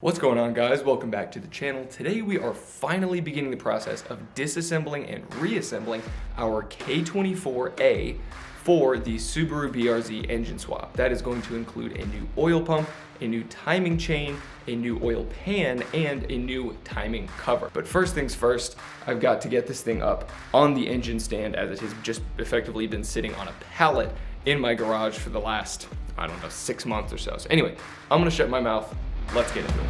What's going on, guys? Welcome back to the channel. Today we are finally beginning the process of disassembling and reassembling our K24A for the Subaru BRZ engine swap. That is going to include a new oil pump, a new timing chain, a new oil pan, and a new timing cover. But first things first, I've got to get this thing up on the engine stand, as it has just effectively been sitting on a pallet in my garage for the last, I don't know, 6 months or so. So anyway, I'm gonna shut my mouth. Let's get into it.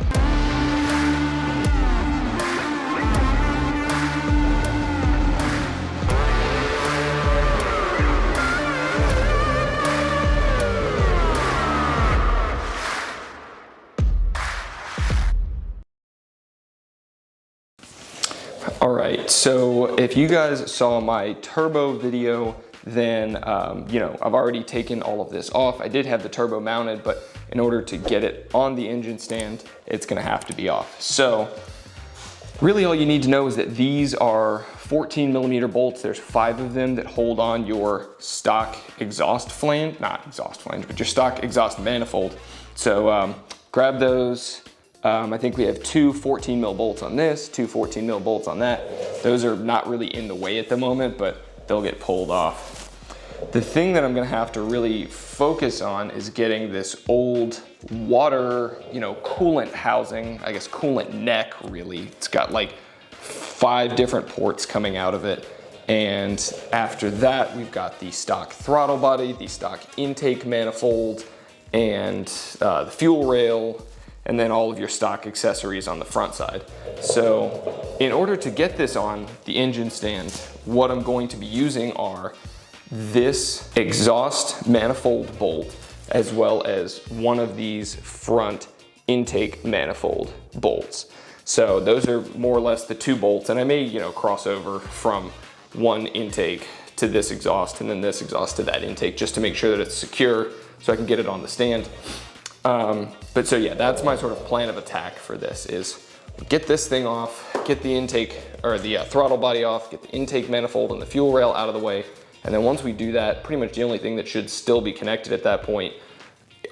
All right, so if you guys saw my turbo video, then I've already taken all of this off. I did have the turbo mounted, but in order to get it on the engine stand, it's gonna have to be off. So really all you need to know is that these are 14mm bolts. There's 5 of them that hold on your stock exhaust flange, not exhaust flange, but your stock exhaust manifold. So grab those. I think we have 2 14mm bolts on this, 2 14mm bolts on that. Those are not really in the way at the moment, but they'll get pulled off. The thing that I'm gonna have to really focus on is getting this old water, coolant housing, I guess coolant neck really. It's got like 5 different ports coming out of it. And after that, we've got the stock throttle body, the stock intake manifold, and the fuel rail, and then all of your stock accessories on the front side. So in order to get this on the engine stand, what I'm going to be using are this exhaust manifold bolt, as well as one of these front intake manifold bolts. So those are more or less the 2 bolts, and I may, cross over from one intake to this exhaust and then this exhaust to that intake, just to make sure that it's secure so I can get it on the stand. But so yeah, that's my sort of plan of attack for this, is get this thing off, get the intake or the throttle body off, get the intake manifold and the fuel rail out of the way. And then once we do that, pretty much the only thing that should still be connected at that point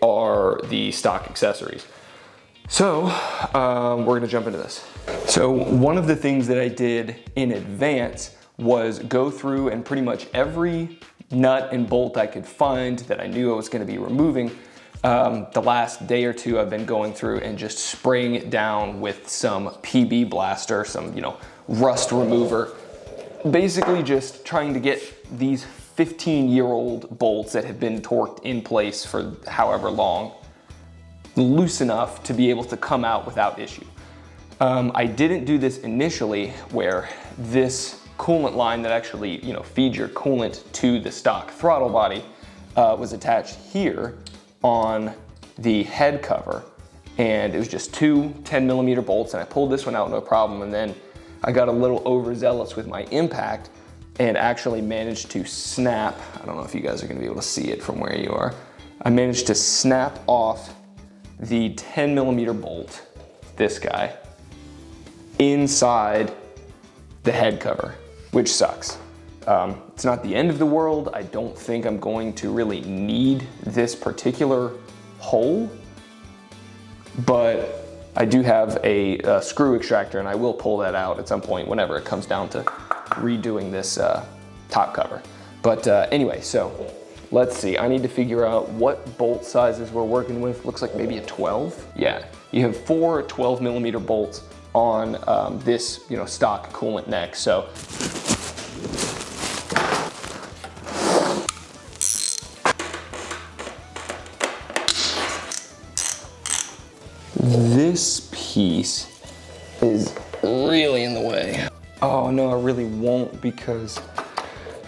are the stock accessories. So we're gonna jump into this. So one of the things that I did in advance was go through and pretty much every nut and bolt I could find that I knew I was gonna be removing. The last day or two, I've been going through and just spraying it down with some PB blaster, some, rust remover. Basically just trying to get these 15-year-old bolts that have been torqued in place for however long loose enough to be able to come out without issue. I didn't do this initially, where this coolant line that actually, feeds your coolant to the stock throttle body was attached here on the head cover, and it was just 2 10mm bolts, and I pulled this one out no problem, and then I got a little overzealous with my impact and actually managed to snap, I don't know if you guys are gonna be able to see it from where you are, I managed to snap off the 10mm bolt, this guy, inside the head cover, which sucks. It's not the end of the world. I don't think I'm going to really need this particular hole, but I do have a screw extractor, and I will pull that out at some point whenever it comes down to redoing this top cover. But anyway, so let's see. I need to figure out what bolt sizes we're working with. Looks like maybe a 12. Yeah, you have 4 12mm bolts on this stock coolant neck. So this piece is really in the way. Oh no, I really won't, because,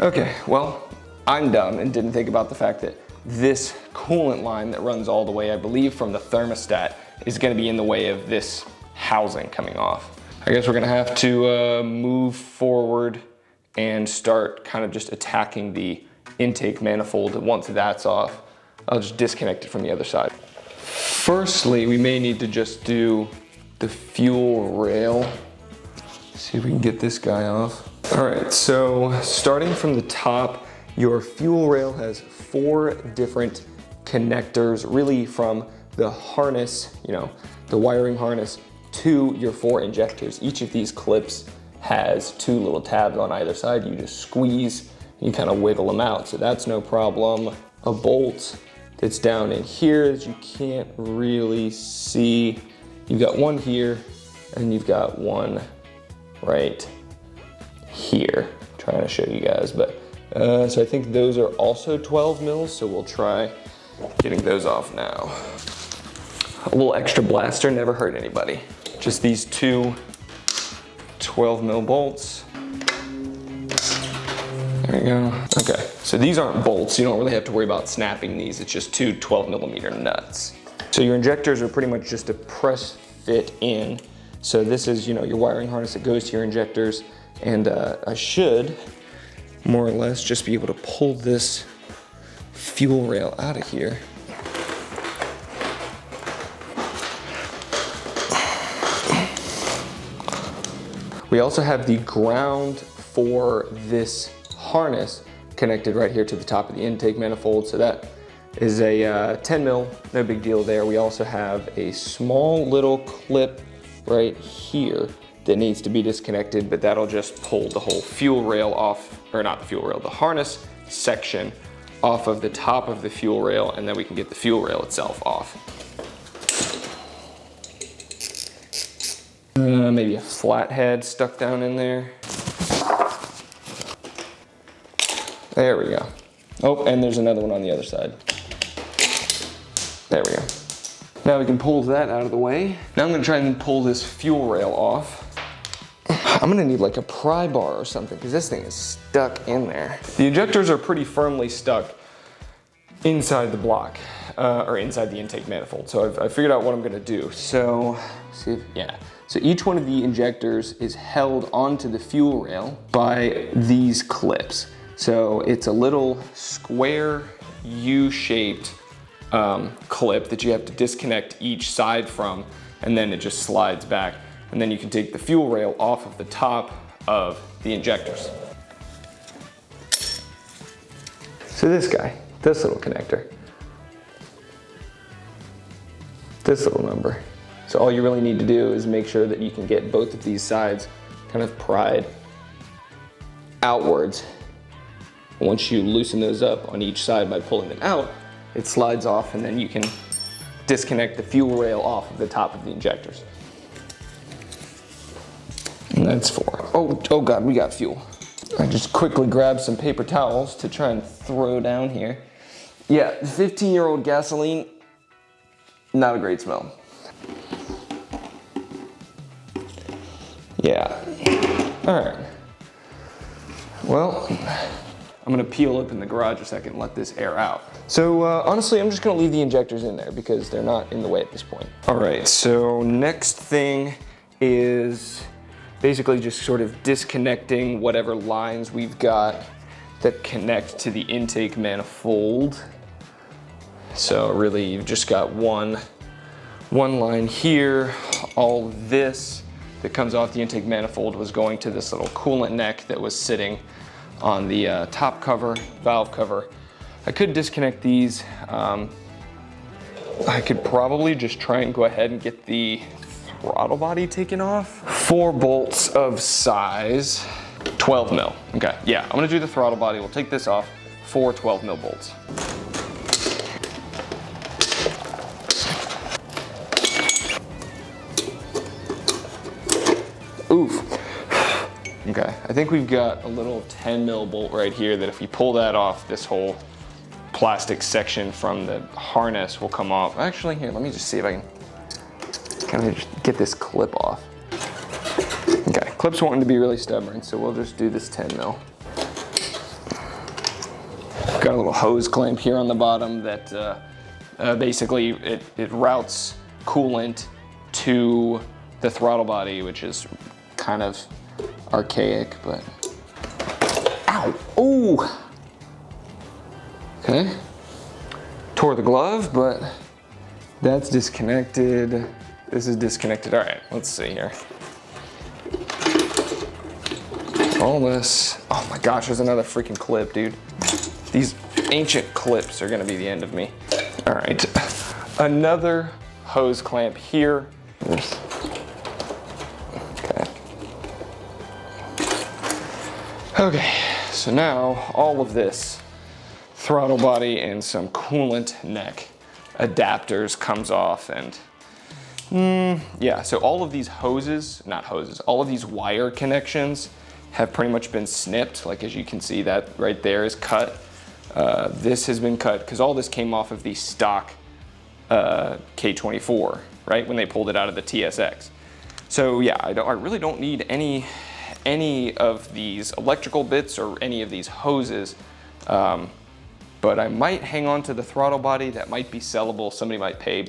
okay, well, I'm dumb and didn't think about the fact that this coolant line that runs all the way, I believe, from the thermostat is gonna be in the way of this housing coming off. I guess we're gonna have to move forward and start kind of just attacking the intake manifold. Once that's off, I'll just disconnect it from the other side. Firstly, we may need to just do the fuel rail. See if we can get this guy off. All right, so starting from the top, your fuel rail has 4 different connectors, really from the harness, you know, the wiring harness to your 4 injectors. Each of these clips has 2 little tabs on either side. You just squeeze, you kind of wiggle them out, so that's no problem. A bolt that's down in here that you can't really see. You've got one here, and you've got one right here. I'm trying to show you guys, but so I think those are also 12 mils, so we'll try getting those off now. A little extra blaster never hurt anybody. Just these 2 12 mil bolts. There you go. Okay, so these aren't bolts. You don't really have to worry about snapping these. It's just 2 12 millimeter nuts. So your injectors are pretty much just a press fit in. So this is, you know, your wiring harness that goes to your injectors. And I should, more or less, just be able to pull this fuel rail out of here. We also have the ground for this harness connected right here to the top of the intake manifold. So that is a 10 mil, no big deal there. We also have a small little clip right here that needs to be disconnected, but that'll just pull the whole fuel rail off, or not the fuel rail, the harness section off of the top of the fuel rail, and then we can get the fuel rail itself off. Maybe a flathead stuck down in there. There we go. Oh, and there's another one on the other side. There we go. Now we can pull that out of the way. Now I'm gonna try and pull this fuel rail off. I'm gonna need like a pry bar or something because this thing is stuck in there. The injectors are pretty firmly stuck inside the block, or inside the intake manifold. So I've figured out what I'm gonna do. So, see if, yeah. So each one of the injectors is held onto the fuel rail by these clips. So it's a little square U-shaped clip that you have to disconnect each side from, and then it just slides back. And then you can take the fuel rail off of the top of the injectors. So this guy, this little connector, this little number. So all you really need to do is make sure that you can get both of these sides kind of pried outwards. Once you loosen those up on each side by pulling them out, it slides off, and then you can disconnect the fuel rail off of the top of the injectors. And that's 4. Oh God, we got fuel. I just quickly grabbed some paper towels to try and throw down here. Yeah, 15-year-old gasoline, not a great smell. Yeah, all right. Well, I'm gonna peel open the garage a second and let this air out. So honestly, I'm just gonna leave the injectors in there because they're not in the way at this point. All right, so next thing is basically just sort of disconnecting whatever lines we've got that connect to the intake manifold. So really, you've just got one line here. All this that comes off the intake manifold was going to this little coolant neck that was sitting on the top cover, valve cover. I could disconnect these. I could probably just try and go ahead and get the throttle body taken off. 4 bolts of size 12 mil. Okay, yeah, I'm gonna do the throttle body. We'll take this off. 4 12 mil bolts. Oof. Okay, I think we've got a little 10 mil bolt right here that if we pull that off, this whole plastic section from the harness will come off. Actually, here, let me just see if I can kind of just get this clip off. Okay, clip's wanting to be really stubborn, so we'll just do this 10 mil. Got a little hose clamp here on the bottom that basically it routes coolant to the throttle body, which is kind of archaic, but ow, oh, okay, tore the glove, but that's disconnected. This is disconnected. All right, let's see here. All this, oh my gosh, there's another freaking clip, dude. These ancient clips are gonna be the end of me. All right, Another hose clamp here. Okay, so now all of this throttle body and some coolant neck adapters comes off, and yeah, so all of these hoses, not hoses, all of these wire connections have pretty much been snipped. Like, as you can see, that right there is cut. This has been cut because all this came off of the stock K24, right, when they pulled it out of the TSX. So yeah, I really don't need any of these electrical bits or any of these hoses, but I might hang on to the throttle body. That might be sellable. Somebody might pay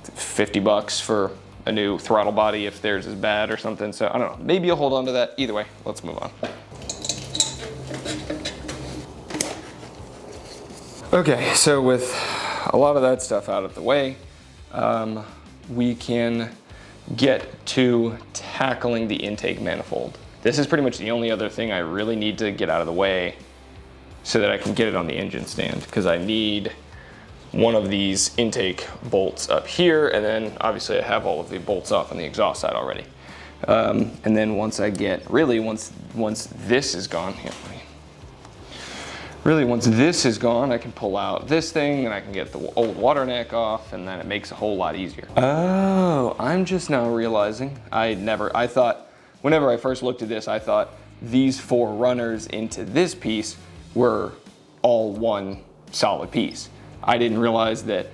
50 bucks for a new throttle body if theirs is bad or something. So I don't know, maybe I'll hold on to that. Either way, let's move on. Okay, so with a lot of that stuff out of the way, we can get to tackling the intake manifold. This is pretty much the only other thing I really need to get out of the way so that I can get it on the engine stand, because I need one of these intake bolts up here, and then obviously I have all of the bolts off on the exhaust side already. And then once I get, really once this is gone, here, really once this is gone, I can pull out this thing and I can get the old water neck off, and then it makes a whole lot easier. Oh, I'm just now realizing, I thought, whenever I first looked at this, I thought these 4 runners into this piece were all one solid piece. I didn't realize that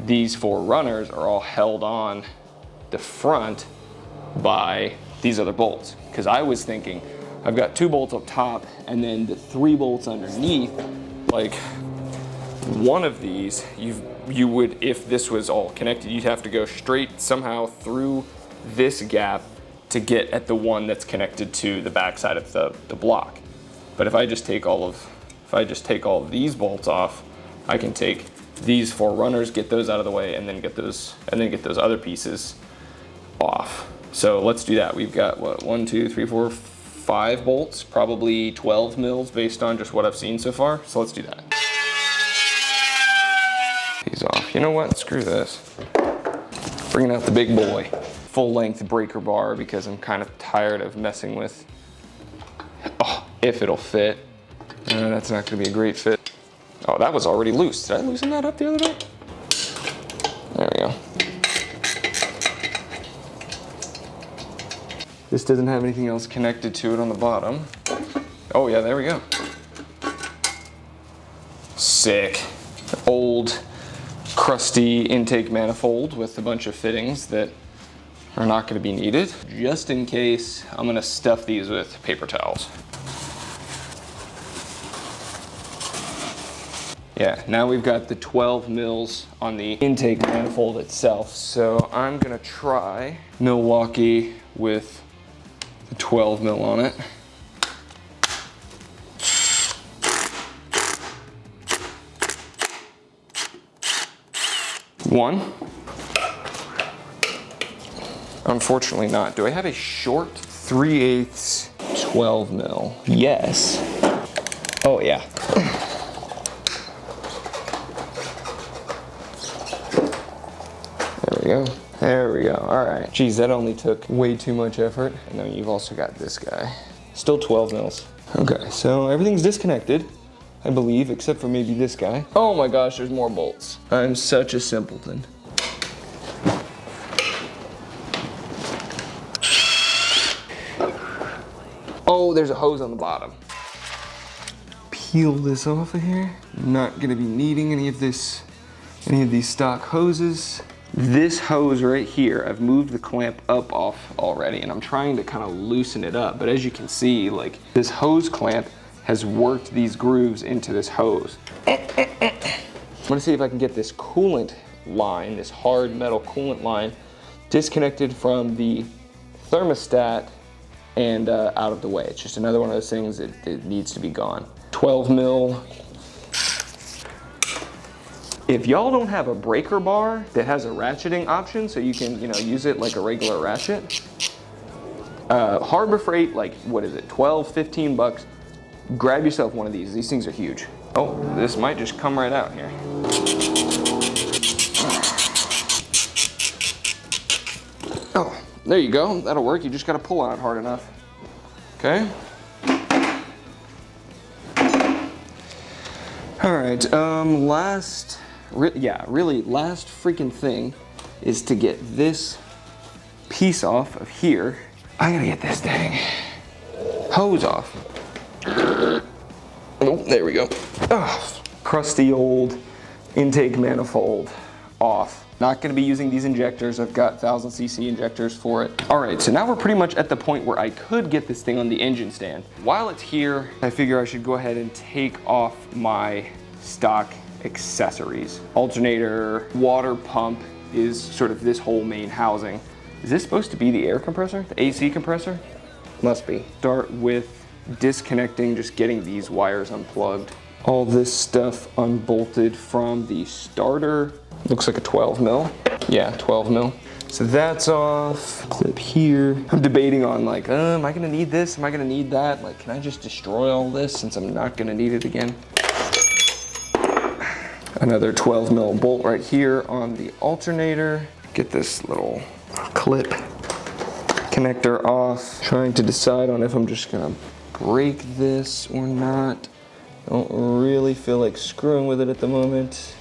these 4 runners are all held on the front by these other bolts. Because I was thinking, I've got 2 bolts up top and then the 3 bolts underneath. Like, one of these, you would, if this was all connected, you'd have to go straight somehow through this gap to get at the one that's connected to the backside of the block. But if I just take all of these bolts off, I can take these 4 runners, get those out of the way, and then get those other pieces off. So let's do that. We've got what, 1, 2, 3, 4, 5 bolts, probably 12 mils based on just what I've seen so far. So let's do that. These off. You know what? Screw this. Bringing out the big boy. Full length breaker bar, because I'm kind of tired of messing with, if it'll fit. That's not gonna be a great fit. Oh, that was already loose. Did I loosen that up the other day? There we go. This doesn't have anything else connected to it on the bottom. Oh yeah, there we go. Sick. Old, crusty intake manifold with a bunch of fittings that are not gonna be needed. Just in case, I'm gonna stuff these with paper towels. Yeah, now we've got the 12 mils on the intake manifold itself. So I'm gonna try Milwaukee with the 12 mil on it. One. Unfortunately not. Do I have a short 3/8 12 mil? Yes. Oh yeah. There we go, all right. Geez, that only took way too much effort. And then you've also got this guy. Still 12 mils. Okay, so everything's disconnected, I believe, except for maybe this guy. Oh my gosh, there's more bolts. I'm such a simpleton. Oh, there's a hose on the bottom. Peel this off of here. Not gonna be needing any of these stock hoses. This hose right here, I've moved the clamp up off already, and I'm trying to kind of loosen it up. But as you can see, like, this hose clamp has worked these grooves into this hose. I'm gonna see if I can get this coolant line, this hard metal coolant line, disconnected from the thermostat and out of the way. It's just another one of those things that needs to be gone. 12 mil. If y'all don't have a breaker bar that has a ratcheting option so you can, use it like a regular ratchet, Harbor Freight, like, what is it, 12, 15 bucks, grab yourself one of these. These things are huge. Oh, this might just come right out here. There you go, that'll work. You just gotta pull on it hard enough. Okay. All right, last freaking thing is to get this piece off of here. I gotta get this dang hose off. Oh, there we go. Oh, crusty old intake manifold off. Not gonna be using these injectors. I've got 1000cc injectors for it. All right, so now we're pretty much at the point where I could get this thing on the engine stand. While it's here, I figure I should go ahead and take off my stock accessories. Alternator, water pump is sort of this whole main housing. Is this supposed to be the air compressor? The AC compressor? Must be. Start with disconnecting, just getting these wires unplugged. All this stuff unbolted from the starter. Looks like a 12 mil. Yeah, 12 mil. So that's off. Clip here. I'm debating on like, am I gonna need this? Am I gonna need that? Like, can I just destroy all this since I'm not gonna need it again? Another 12 mil bolt right here on the alternator. Get this little clip connector off. Trying to decide on if I'm just gonna break this or not. Don't really feel like screwing with it at the moment.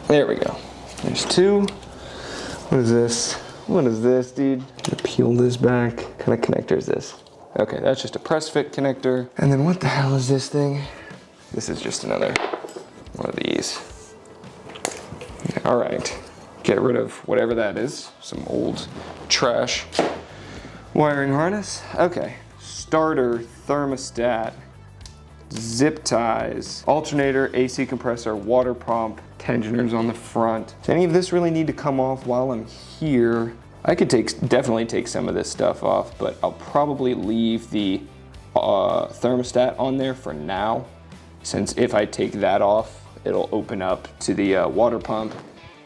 There we go. There's two. What is this? What is this, dude? I'm gonna peel this back. What kind of connector is this? Okay, that's just a press fit connector. And then what the hell is this thing? This is just another one of these. All right, get rid of whatever that is. Some old trash wiring harness. Okay, starter, thermostat, zip ties, alternator, AC compressor, water pump, tensioners on the front. Does any of this really need to come off while I'm here? I could definitely take some of this stuff off, but I'll probably leave the thermostat on there for now, since if I take that off, it'll open up to the water pump.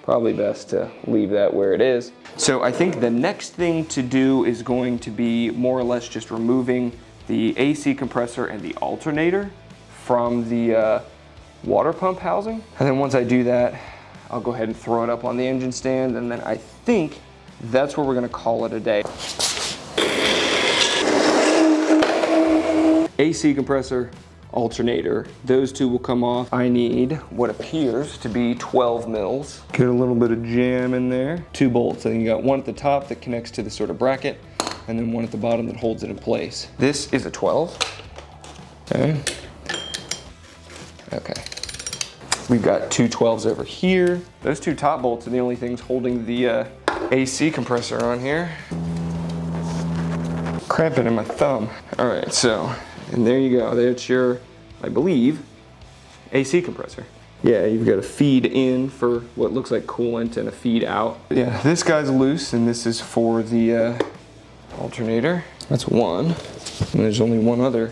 Probably best to leave that where it is. So I think the next thing to do is going to be more or less just removing the AC compressor and the alternator from the water pump housing. And then once I do that, I'll go ahead and throw it up on the engine stand, and then I think that's where we're gonna call it a day. AC compressor, alternator, those two will come off. I need what appears to be 12 mils. Get a little bit of jam in there. 2 bolts, and you got one at the top that connects to the sort of bracket, and then one at the bottom that holds it in place. This is a 12. Okay. Okay. We've got 2 12s over here. Those 2 top bolts are the only things holding the AC compressor on here. Cramping in my thumb. All right, so, and there you go. There's your, I believe, AC compressor. Yeah, you've got a feed in for what looks like coolant and a feed out. Yeah, this guy's loose, and this is for the alternator. That's one. And there's only one other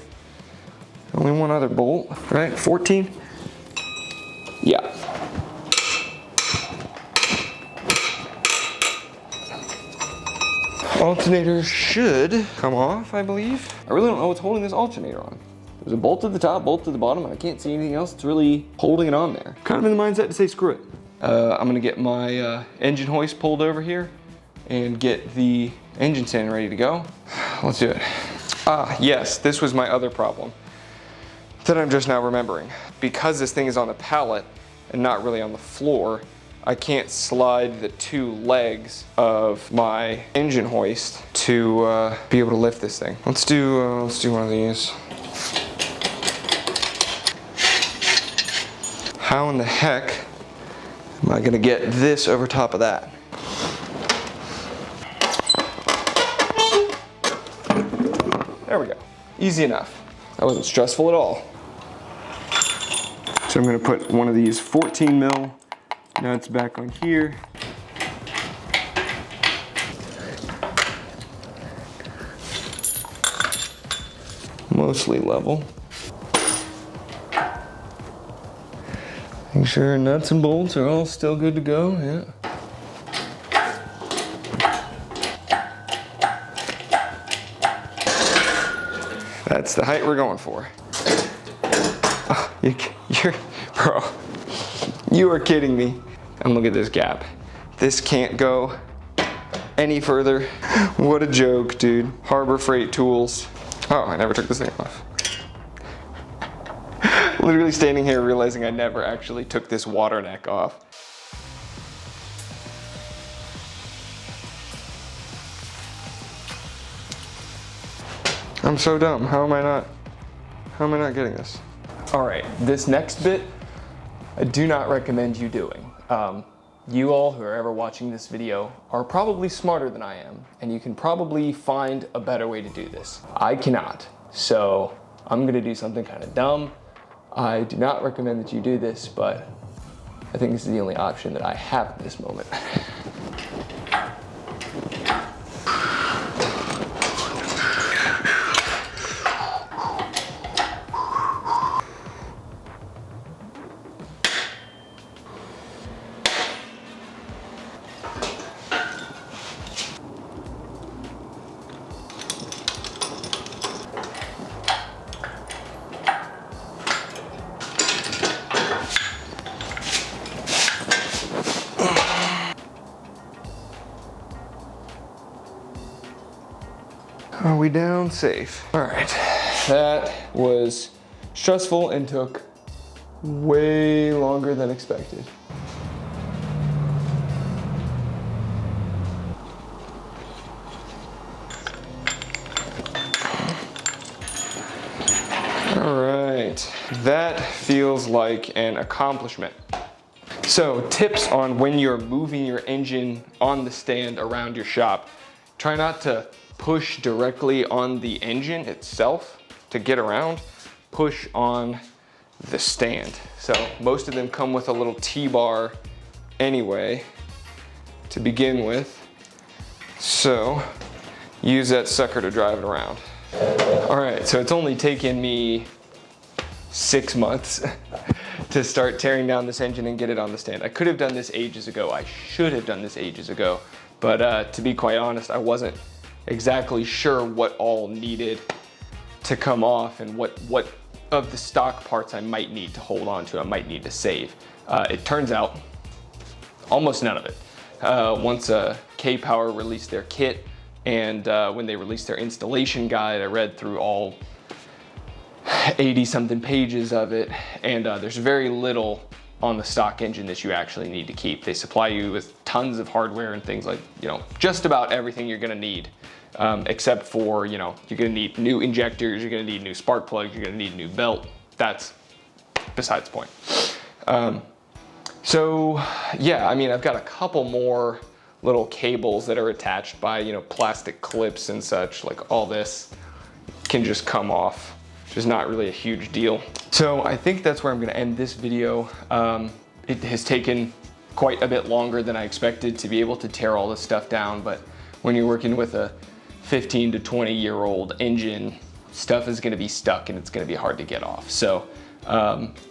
bolt, right? 14? Yeah. Alternator should come off, I believe. I really don't know what's holding this alternator on. There's a bolt to the top, bolt to the bottom, and I can't see anything else that's really holding it on there. Kind of in the mindset to say screw it. I'm gonna get my engine hoist pulled over here and get the engine stand ready to go. Let's do it. Ah, yes, this was my other problem that I'm just now remembering. Because this thing is on the pallet and not really on the floor, I can't slide the 2 legs of my engine hoist to be able to lift this thing. Let's do one of these. How in the heck am I gonna get this over top of that? There we go. Easy enough. That wasn't stressful at all. So I'm gonna put one of these 14 mil nuts back on here. Mostly level. Make sure nuts and bolts are all still good to go, yeah. That's the height we're going for. Oh, you're, bro, you are kidding me. And look at this gap. This can't go any further. What a joke, dude. Harbor Freight tools. Oh, I never took this thing off. Literally standing here realizing I never actually took this water neck off. I'm so dumb. How am I not getting this? All right, this next bit, I do not recommend you doing. You all who are ever watching this video are probably smarter than I am, and you can probably find a better way to do this. I cannot, so I'm gonna do something kind of dumb. I do not recommend that you do this, but I think this is the only option that I have at this moment. Are we down safe? All right, that was stressful and took way longer than expected. All right, that feels like an accomplishment. So tips on when you're moving your engine on the stand around your shop. Try not to push directly on the engine itself to get around. Push on the stand. So most of them come with a little T-bar anyway to begin with. So use that sucker to drive it around. All right, so it's only taken me 6 months to start tearing down this engine and get it on the stand. I could have done this ages ago. I should have done this ages ago. But to be quite honest, I wasn't exactly sure what all needed to come off and what of the stock parts I might need to hold on to, I might need to save. It turns out almost none of it. Once K-Power released their kit and when they released their installation guide, I read through all 80 something pages of it, and there's very little on the stock engine that you actually need to keep. They supply you with tons of hardware and things like, just about everything you're gonna need, except for, you're gonna need new injectors, you're gonna need new spark plugs, you're gonna need a new belt. That's besides the point. So yeah, I mean, I've got a couple more little cables that are attached by, plastic clips and such. Like all this can just come off, which is not really a huge deal. So I think that's where I'm gonna end this video. It has taken quite a bit longer than I expected to be able to tear all this stuff down, but when you're working with a 15 to 20-year-old engine, stuff is gonna be stuck and it's gonna be hard to get off. So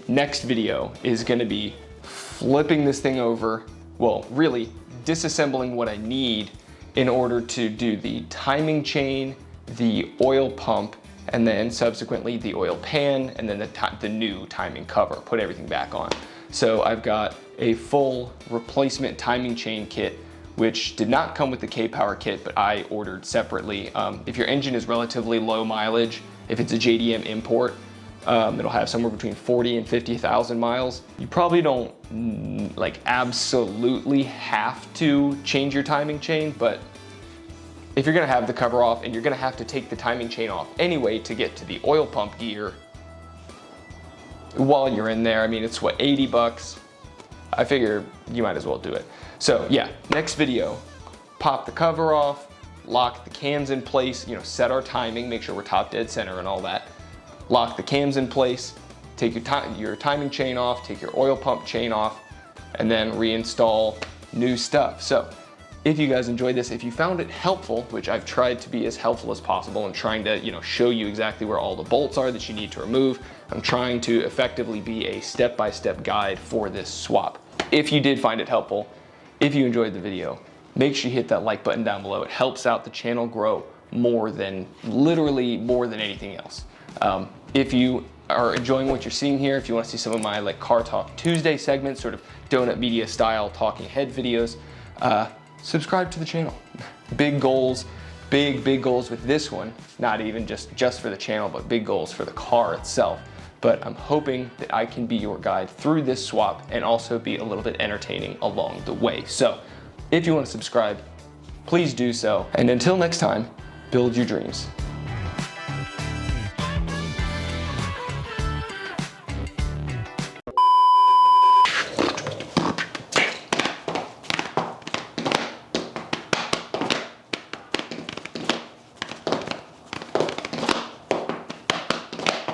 next video is gonna be flipping this thing over, well, really disassembling what I need in order to do the timing chain, the oil pump, and then subsequently the oil pan, and then the new timing cover, put everything back on. So I've got a full replacement timing chain kit, which did not come with the K-Power kit, but I ordered separately. If your engine is relatively low mileage, if it's a JDM import, it'll have somewhere between 40 and 50,000 miles. You probably don't absolutely have to change your timing chain, but if you're gonna have the cover off and you're gonna have to take the timing chain off anyway to get to the oil pump gear, while you're in there, I mean, it's what, 80 bucks? I figure you might as well do it. So yeah, next video, pop the cover off, lock the cams in place, set our timing, make sure we're top dead center and all that. Lock the cams in place, take your timing chain off, take your oil pump chain off, and then reinstall new stuff. So if you guys enjoyed this, if you found it helpful, which I've tried to be as helpful as possible and trying to, show you exactly where all the bolts are that you need to remove, I'm trying to effectively be a step-by-step guide for this swap. If you did find it helpful, if you enjoyed the video, make sure you hit that like button down below. It helps out the channel grow literally more than anything else. If you are enjoying what you're seeing here, if you want to see some of my Car Talk Tuesday segments, sort of donut media style talking head videos, subscribe to the channel. Big goals, big goals with this one. Not even just for the channel, but big goals for the car itself. But I'm hoping that I can be your guide through this swap and also be a little bit entertaining along the way. So if you want to subscribe, please do so. And until next time, build your dreams.